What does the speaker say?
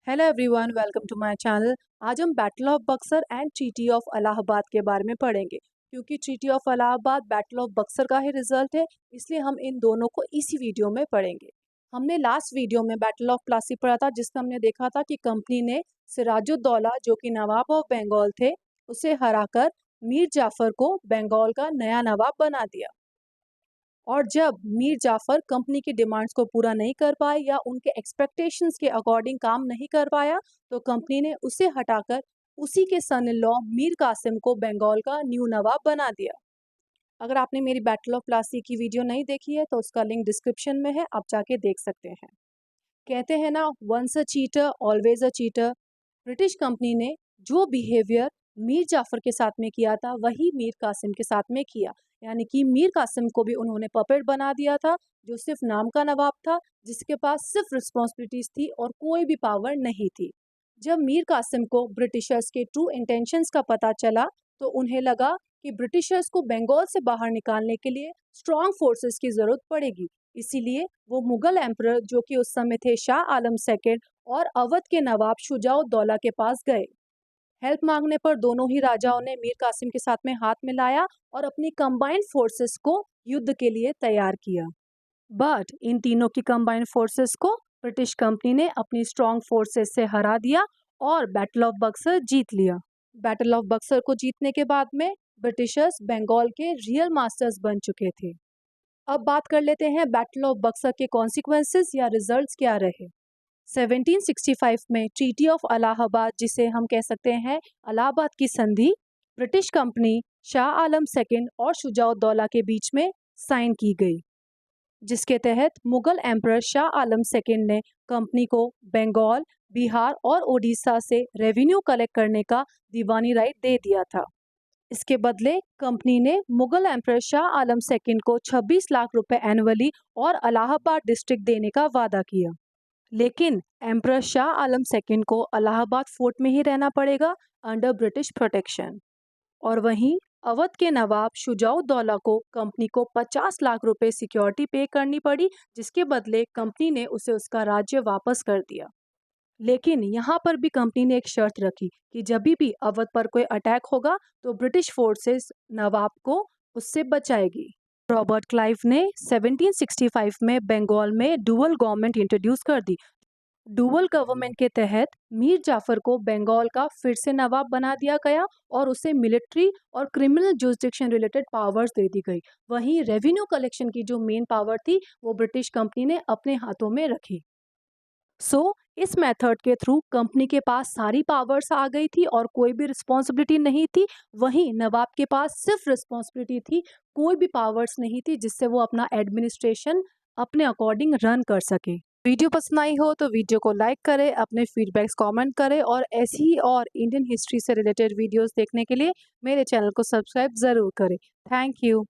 Hello everyone, welcome to my channel. आज हम battle of Buxar and treaty of Allahabad के बारे में पढ़ेंगे। क्योंकि treaty of Allahabad battle of Buxar का ही रिजल्ट है, इसलिए हम इन दोनों को इसी वीडियो में पढ़ेंगे। हमने लास्ट वीडियो में बैटल ऑफ प्लासी पढ़ा था, जिसमें हमने देखा था कि कंपनी ने सिराजुद्दौला, जो कि नवाब ऑफ बंगाल थे, उसे हराकर मीर जाफर को बंगाल का नया नवाब बना दिया। और जब मीर जाफर कंपनी की डिमांड्स को पूरा नहीं कर पाए या उनके एक्सपेक्टेशंस के अकॉर्डिंग काम नहीं कर पाया, तो कंपनी ने उसे हटाकर उसी के सन इन लॉ मीर कासिम को बंगाल का न्यू नवाब बना दिया। अगर आपने मेरी बैटल ऑफ प्लासी की वीडियो नहीं देखी है तो उसका लिंक डिस्क्रिप्शन में है, आप जाके देख सकते हैं। कहते हैं ना, once a cheater always a cheater. British company ने जो बिहेवियर मीर जाफर के साथ में किया था, वही मीर कासिम के साथ में किया। यानी कि मीर कासिम को भी उन्होंने पपेट बना दिया था, जो सिर्फ नाम का नवाब था, जिसके पास सिर्फ रिस्पॉन्सिबिलिटीज थी और कोई भी पावर नहीं थी। जब मीर कासिम को ब्रिटिशर्स के ट्रू इंटेंशंस का पता चला, तो उन्हें लगा कि ब्रिटिशर्स को बंगाल से बाहर निकालने के लिए स्ट्रॉन्ग फोर्सेस की जरूरत पड़ेगी। इसीलिए वो मुगल एम्परर, जो कि उस समय थे शाह आलम सेकेंड, और अवध के नवाब शुजाउद्दौला के पास गए। हेल्प मांगने पर दोनों ही राजाओं ने मीर कासिम के साथ में हाथ मिलाया और अपनी कंबाइंड फोर्सेस को युद्ध के लिए तैयार किया। बट इन तीनों की कंबाइंड फोर्सेस को ब्रिटिश कंपनी ने अपनी स्ट्रॉन्ग फोर्सेस से हरा दिया और बैटल ऑफ बक्सर जीत लिया। बैटल ऑफ बक्सर को जीतने के बाद में ब्रिटिशर्स बंगाल के रियल मास्टर्स बन चुके थे। अब बात कर लेते हैं बैटल ऑफ बक्सर के कॉन्सिक्वेंसेस या रिजल्ट्स क्या रहे। 1765 में ट्रीटी ऑफ इलाहाबाद, जिसे हम कह सकते हैं इलाहाबाद की संधि, British company, Shah Alam second और शुजाउद्दौला के बीच में साइन की गई, जिसके तहत मुगल एम्परर शाह आलम सेकेंड ने कंपनी को बंगाल, बिहार और ओडिशा से रेवेन्यू कलेक्ट करने का दीवानी राइट दे दिया था। इसके बदले कंपनी ने मुगल एम्परर शाह आलम सेकेंड को 26 लाख रुपए एनुअली और इलाहाबाद डिस्ट्रिक्ट देने का वादा किया। लेकिन एम्परर शाह आलम सेकेंड को इलाहाबाद फोर्ट में ही रहना पड़ेगा अंडर ब्रिटिश प्रोटेक्शन। और वहीं अवध के नवाब शुजाउद्दौला को कंपनी को 50 लाख रुपए सिक्योरिटी पे करनी पड़ी, जिसके बदले कंपनी ने उसे उसका राज्य वापस कर दिया। लेकिन यहाँ पर भी कंपनी ने एक शर्त रखी कि जब भी अवध पर कोई अटैक होगा तो ब्रिटिश फोर्सेस नवाब को उससे बचाएगी। रॉबर्ट क्लाइव ने 1765 में बंगाल में डुअल गवर्नमेंट इंट्रोड्यूस कर दी। डुअल गवर्नमेंट के तहत मीर जाफर को बंगाल का फिर से नवाब बना दिया गया और उसे मिलिट्री और क्रिमिनल जुरिस्डिक्शन रिलेटेड पावर्स दे दी गई। वहीं रेवेन्यू कलेक्शन की जो मेन पावर थी, वो ब्रिटिश कंपनी ने अपने हाथों में रखी। इस मेथड के थ्रू कंपनी के पास सारी पावर्स आ गई थी और कोई भी रिस्पॉन्सिबिलिटी नहीं थी। वहीं नवाब के पास सिर्फ रिस्पॉन्सिबिलिटी थी, कोई भी पावर्स नहीं थी जिससे वो अपना एडमिनिस्ट्रेशन अपने अकॉर्डिंग रन कर सके। वीडियो पसंद आई हो तो वीडियो को लाइक करें, अपने फीडबैक्स कमेंट करें और ऐसी ही और इंडियन हिस्ट्री से रिलेटेड वीडियोस देखने के लिए मेरे चैनल को सब्सक्राइब ज़रूर करें। Thank you.